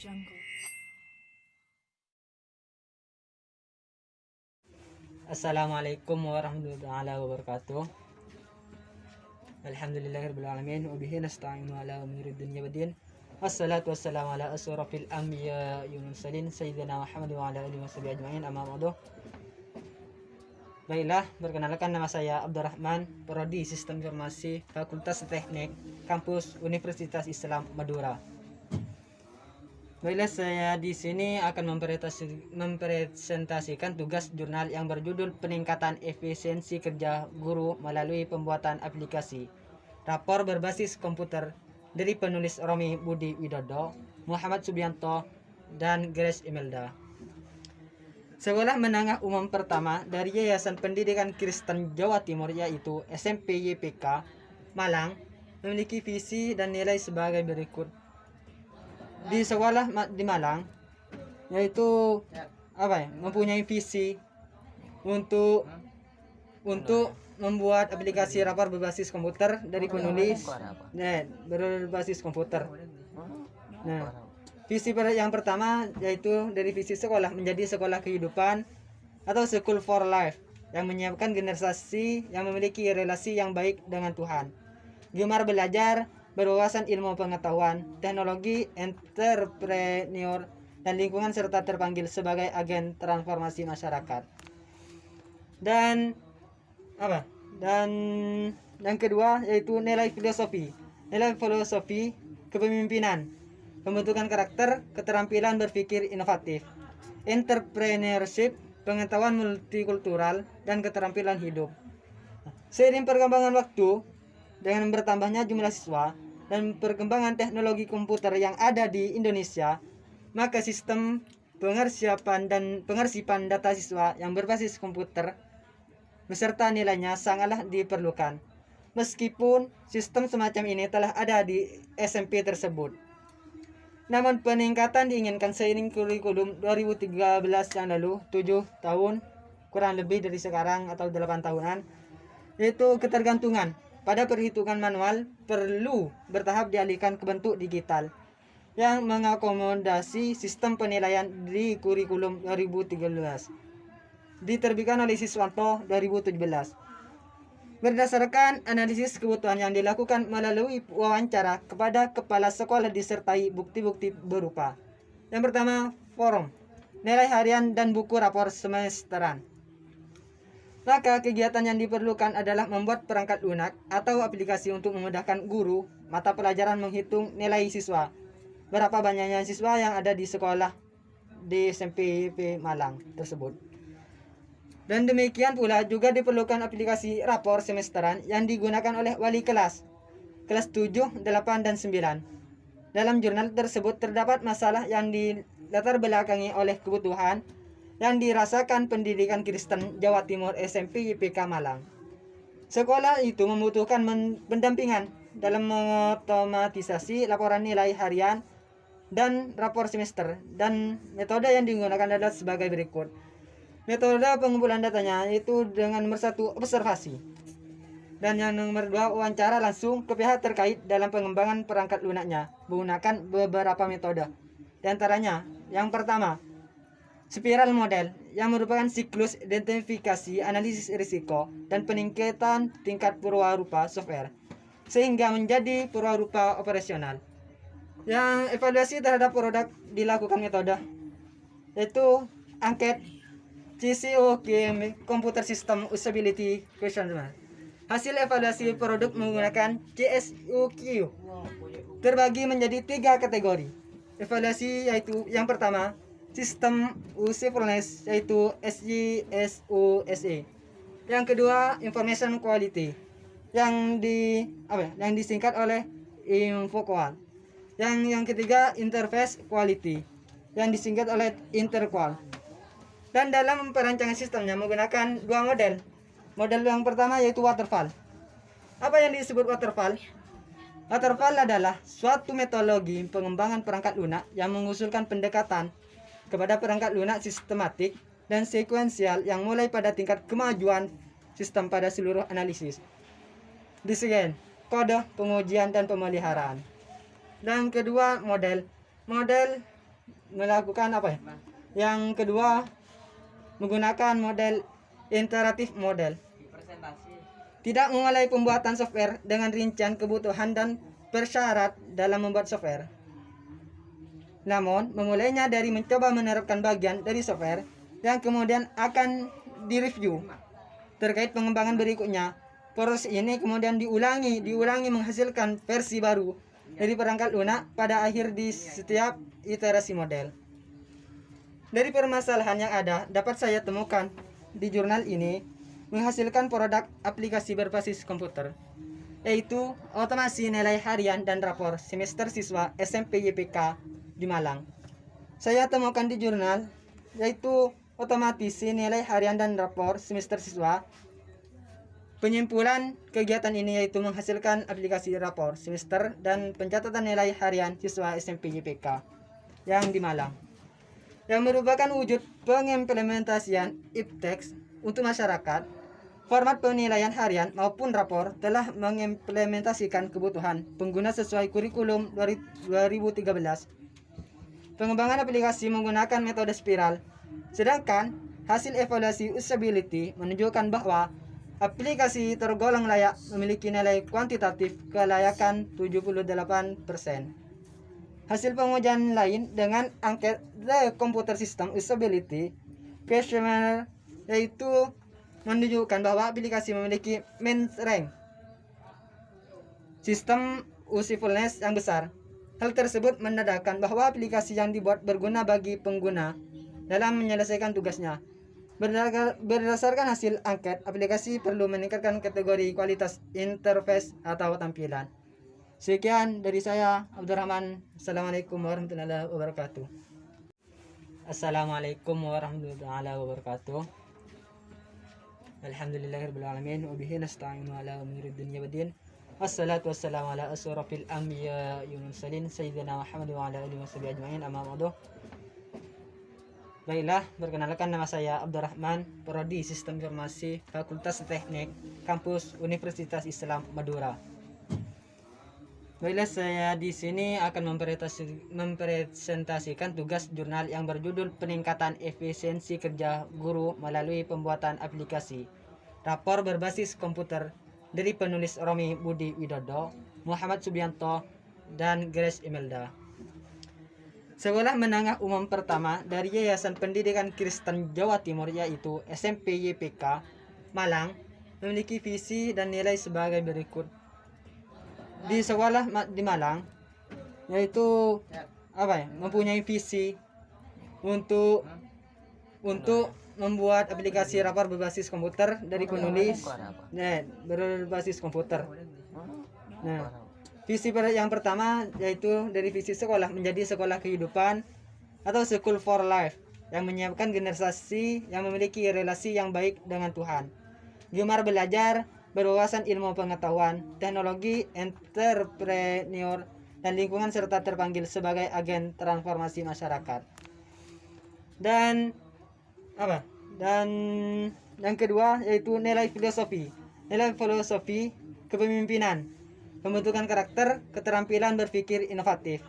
Jungle. Assalamualaikum warahmatullahi wabarakatuh. Alhamdulillahirabbil alamin wa bihi nasta'inu ala umuri dunya waddin. Wassalatu wassalamu ala asyrafil anbiya'i wal mursalin sayyidina Muhammad wa ala alihi washabihi ajmain, amma ba'du. Baiklah, perkenalkan, nama saya Abdurrahman, Prodi Sistem Informasi, Fakultas Teknik, Kampus Universitas Islam Madura. Baiklah, saya di sini akan mempresentasikan tugas jurnal yang berjudul Peningkatan Efisiensi Kerja Guru Melalui Pembuatan Aplikasi Rapor Berbasis Komputer dari penulis Romi Budi Widodo, Muhammad Subianto, dan Grace Imelda. Sekolah Menengah Umum Pertama dari Yayasan Pendidikan Kristen Jawa Timur, yaitu SMP YPK Malang, memiliki visi dan nilai sebagai berikut. Di sekolah di Malang, yaitu mempunyai visi untuk membuat aplikasi rapor berbasis komputer dari penulis berbasis komputer. Nah, visi yang pertama yaitu dari visi sekolah menjadi sekolah kehidupan atau School for Life yang menyiapkan generasi yang memiliki relasi yang baik dengan Tuhan, gemar belajar, berwawasan ilmu pengetahuan, teknologi, entrepreneur, dan lingkungan, serta terpanggil sebagai agen transformasi masyarakat. Dan yang kedua yaitu nilai filosofi kepemimpinan, pembentukan karakter, keterampilan berpikir inovatif, entrepreneurship, pengetahuan multikultural, dan keterampilan hidup. Seiring perkembangan waktu, dengan bertambahnya jumlah siswa dan perkembangan teknologi komputer yang ada di Indonesia, maka sistem pengarsipan data siswa yang berbasis komputer beserta nilainya sangatlah diperlukan. Meskipun sistem semacam ini telah ada di SMP tersebut, namun peningkatan diinginkan seiring kurikulum 2013 yang lalu, 7 tahun kurang lebih dari sekarang atau 8 tahunan, yaitu ketergantungan pada perhitungan manual perlu bertahap dialihkan ke bentuk digital yang mengakomodasi sistem penilaian di kurikulum 2013 diterbitkan oleh Siswanto 2017. Berdasarkan analisis kebutuhan yang dilakukan melalui wawancara kepada kepala sekolah disertai bukti-bukti berupa: yang pertama, forum, nilai harian, dan buku rapor semesteran. Maka kegiatan yang diperlukan adalah membuat perangkat lunak atau aplikasi untuk memudahkan guru mata pelajaran menghitung nilai siswa, berapa banyaknya siswa yang ada di sekolah di SMP Malang tersebut. Dan demikian pula juga diperlukan aplikasi rapor semesteran yang digunakan oleh wali kelas 7, 8, dan 9. Dalam jurnal tersebut terdapat masalah yang dilatar belakangi oleh kebutuhan yang dirasakan pendidikan Kristen Jawa Timur SMP YPK Malang. Sekolah itu membutuhkan pendampingan dalam mengotomatisasi laporan nilai harian dan rapor semester, dan metode yang digunakan adalah sebagai berikut. Metode pengumpulan datanya itu dengan nomor 1, observasi, dan yang nomor 2, wawancara langsung ke pihak terkait dalam pengembangan perangkat lunaknya menggunakan beberapa metode. Di antaranya, yang pertama, spiral model, yang merupakan siklus identifikasi, analisis risiko, dan peningkatan tingkat purwarupa software sehingga menjadi purwarupa operasional. Yang evaluasi terhadap produk dilakukan metode yaitu angket CCOQ, Computer System Usability Questionnaire. Hasil evaluasi produk menggunakan CSUQ terbagi menjadi 3 kategori evaluasi, yaitu yang pertama, Sistem Usefulness, yaitu SJSUSE. Yang kedua, Information Quality, yang disingkat oleh InfoQual. Yang ketiga, Interface Quality, yang disingkat oleh Interqual. Dan dalam perancangan sistemnya menggunakan 2 model. Model yang pertama yaitu waterfall. Apa yang disebut waterfall? Waterfall adalah suatu metodologi pengembangan perangkat lunak yang mengusulkan pendekatan kepada perangkat lunak sistematik dan sekuensial yang mulai pada tingkat kemajuan sistem pada seluruh analisis, desain, kode, pengujian, dan pemeliharaan. Dan kedua, model melakukan apa ya? Yang kedua, menggunakan model interaktif model. Tidak memulai pembuatan software dengan rincian kebutuhan dan persyarat dalam membuat software. Namun, memulainya dari mencoba menerapkan bagian dari software yang kemudian akan direview terkait pengembangan berikutnya. Proses ini kemudian diulangi menghasilkan versi baru dari perangkat lunak pada akhir di setiap iterasi model. Dari permasalahan yang ada, dapat saya temukan di jurnal ini menghasilkan produk aplikasi berbasis komputer, yaitu otomasi nilai harian dan rapor semester siswa SMP YPK di Malang. Saya temukan di jurnal yaitu otomasi nilai harian dan rapor semester siswa. Penyimpulan kegiatan ini yaitu menghasilkan aplikasi rapor semester dan pencatatan nilai harian siswa SMP YPK yang di Malang, yang merupakan wujud pengimplementasian IPTEX untuk masyarakat. Format penilaian harian maupun rapor telah mengimplementasikan kebutuhan pengguna sesuai kurikulum 2013. Pengembangan aplikasi menggunakan metode spiral, sedangkan hasil evaluasi usability menunjukkan bahwa aplikasi tergolong layak memiliki nilai kuantitatif kelayakan 78%. Hasil pengujian lain dengan angket The Computer System Usability Questionnaire yaitu menunjukkan bahwa aplikasi memiliki main rank sistem usefulness yang besar. Hal tersebut menandakan bahwa aplikasi yang dibuat berguna bagi pengguna dalam menyelesaikan tugasnya. Berdasarkan hasil angket, aplikasi perlu meningkatkan kategori kualitas interface atau tampilan. Sekian dari saya, Abdurrahman. Assalamualaikum warahmatullahi wabarakatuh. Assalamualaikum warahmatullahi wabarakatuh. Alhamdulillahirabbil alamin wa bihi nasta'inu ala umuri dunya waddin. Wassalatu wassalamu ala asyrafil anbiya'i wal mursalin sayyidina Muhammad wa ala alihi washabihi ajmain, amma ba'du. Baiklah, perkenalkan, nama saya Abdurrahman, Prodi Sistem Informasi, Fakultas Teknik, Kampus Universitas Islam Madura. Baiklah, saya di sini akan mempresentasikan tugas jurnal yang berjudul Peningkatan Efisiensi Kerja Guru Melalui Pembuatan Aplikasi Rapor Berbasis Komputer dari penulis Romi Budi Widodo, Muhammad Subianto, dan Grace Imelda. Sekolah menengah umum pertama dari Yayasan Pendidikan Kristen Jawa Timur yaitu SMP YPK Malang memiliki visi dan nilai sebagai berikut. Di sekolah di Malang yaitu mempunyai visi untuk membuat aplikasi rapor berbasis komputer dari penulis berbasis komputer. Nah, visi yang pertama yaitu dari visi sekolah menjadi sekolah kehidupan atau School for Life yang menyiapkan generasi yang memiliki relasi yang baik dengan Tuhan, gemar belajar, berwawasan ilmu pengetahuan, teknologi, entrepreneur, dan lingkungan serta terpanggil sebagai agen transformasi masyarakat. Dan yang kedua yaitu nilai filosofi kepemimpinan, pembentukan karakter, keterampilan berpikir inovatif,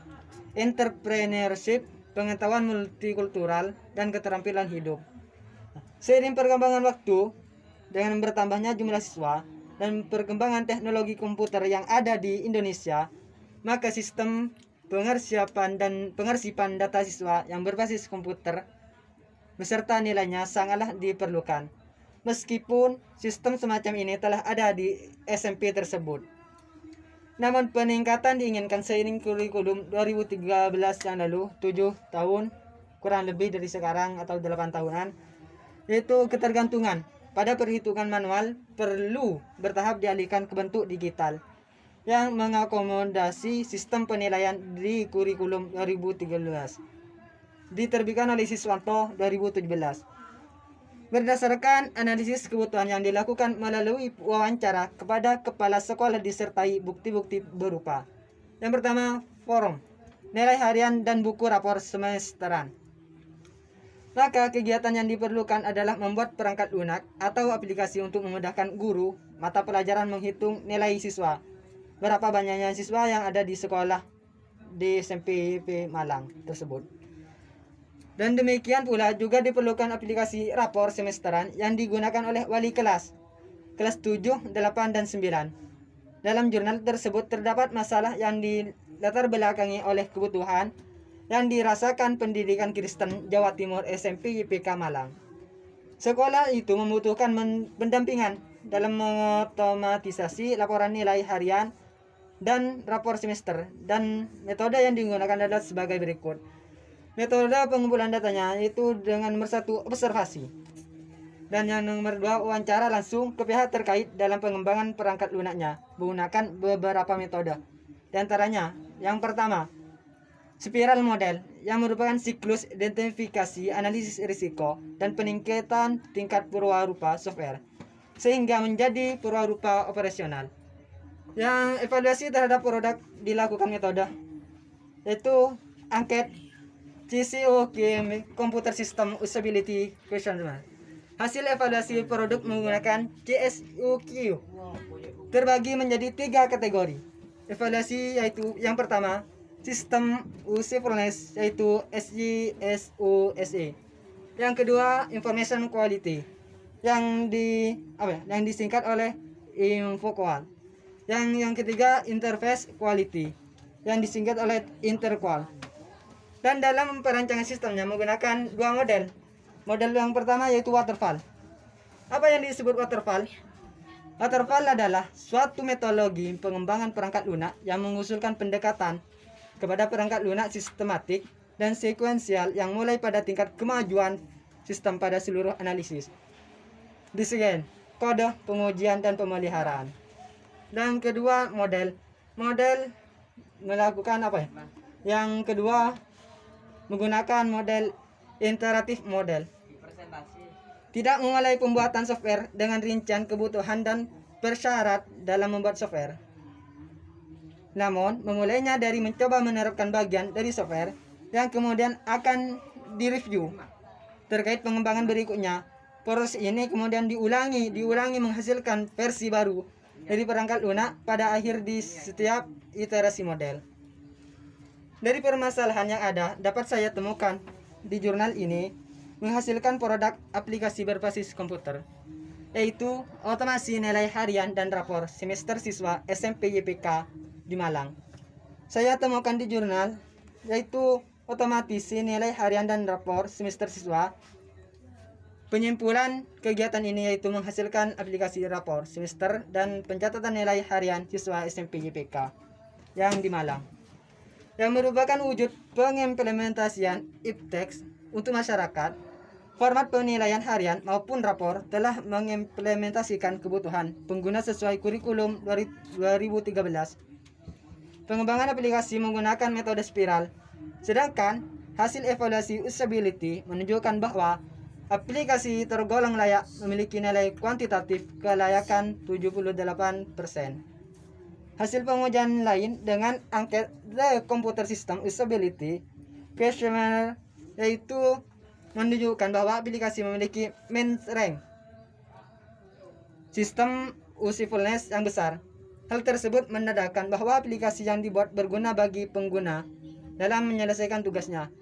entrepreneurship, pengetahuan multikultural, dan keterampilan hidup. Seiring perkembangan waktu dengan bertambahnya jumlah siswa dan perkembangan teknologi komputer yang ada di Indonesia, maka sistem pengarsipan data siswa yang berbasis komputer beserta nilainya sangatlah diperlukan. Meskipun sistem semacam ini telah ada di SMP tersebut, namun peningkatan diinginkan seiring kurikulum 2013 yang lalu, 7 tahun kurang lebih dari sekarang atau 8 tahunan, yaitu ketergantungan pada perhitungan manual perlu bertahap dialihkan ke bentuk digital yang mengakomodasi sistem penilaian di kurikulum 2013. Diterbitkan oleh Siswanto 2017. Berdasarkan analisis kebutuhan yang dilakukan melalui wawancara kepada kepala sekolah disertai bukti-bukti berupa: yang pertama, forum, nilai harian dan buku rapor semesteran. Maka kegiatan yang diperlukan adalah membuat perangkat lunak atau aplikasi untuk memudahkan guru mata pelajaran menghitung nilai siswa. Berapa banyaknya siswa yang ada di sekolah di SMP Malang tersebut. Dan demikian pula juga diperlukan aplikasi rapor semesteran yang digunakan oleh wali kelas 7, 8, dan 9. Dalam jurnal tersebut terdapat masalah yang dilatar belakangi oleh kebutuhan yang dirasakan pendidikan Kristen Jawa Timur SMP YPK Malang. Sekolah itu membutuhkan pendampingan dalam mengotomatisasi laporan nilai harian dan rapor semester, dan metode yang digunakan adalah sebagai berikut. Metode pengumpulan datanya yaitu dengan nomor 1 observasi, dan yang nomor 2 wawancara langsung ke pihak terkait dalam pengembangan perangkat lunaknya menggunakan beberapa metode. Di antaranya, yang pertama, spiral model yang merupakan siklus identifikasi, analisis risiko, dan peningkatan tingkat purwarupa software sehingga menjadi purwarupa operasional. Yang evaluasi terhadap produk dilakukan metode yaitu angket CCOQ, Computer System Usability Questionnaire. Hasil evaluasi produk menggunakan CSUQ terbagi menjadi 3 kategori evaluasi, yaitu yang pertama Sistem Usefulness yaitu SJSUSE. Yang kedua Information Quality yang disingkat oleh InfoQual. Yang ketiga Interface Quality yang disingkat oleh Interqual. Dan dalam perancangan sistemnya menggunakan 2 model. Model yang pertama yaitu waterfall. Apa yang disebut waterfall? Waterfall adalah suatu metodologi pengembangan perangkat lunak yang mengusulkan pendekatan kepada perangkat lunak sistematik dan sekuensial yang mulai pada tingkat kemajuan sistem pada seluruh analisis, desain, kode, pengujian, dan pemeliharaan. Dan kedua model melakukan apa ya? Yang kedua menggunakan model iteratif model. Tidak memulai pembuatan software dengan rincian kebutuhan dan persyarat dalam membuat software, namun memulainya dari mencoba menerapkan bagian dari software yang kemudian akan direview terkait pengembangan berikutnya. Proses ini kemudian diulangi menghasilkan versi baru dari perangkat lunak pada akhir di setiap iterasi model. Dari permasalahan yang ada dapat saya temukan di jurnal ini menghasilkan produk aplikasi berbasis komputer, yaitu otomasi nilai harian dan rapor semester siswa SMP YPK di Malang. Saya temukan di jurnal yaitu otomasi nilai harian dan rapor semester siswa. Penyimpulan kegiatan ini yaitu menghasilkan aplikasi rapor semester dan pencatatan nilai harian siswa SMP YPK yang di Malang, yang merupakan wujud pengimplementasian IPTEX untuk masyarakat. Format penilaian harian maupun rapor telah mengimplementasikan kebutuhan pengguna sesuai kurikulum 2013. Pengembangan aplikasi menggunakan metode spiral, sedangkan hasil evaluasi usability menunjukkan bahwa aplikasi tergolong layak memiliki nilai kuantitatif kelayakan 78%. Hasil pengujian lain dengan angket The Computer System Usability Questionnaire yaitu menunjukkan bahwa aplikasi memiliki main rank sistem usefulness yang besar. Hal tersebut menandakan bahwa aplikasi yang dibuat berguna bagi pengguna dalam menyelesaikan tugasnya.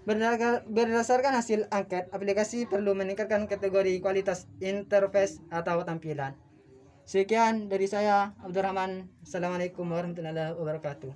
Berdasarkan hasil angket, aplikasi perlu meningkatkan kategori kualitas interface atau tampilan. Sekian dari saya, Abdurrahman. Assalamualaikum warahmatullahi wabarakatuh.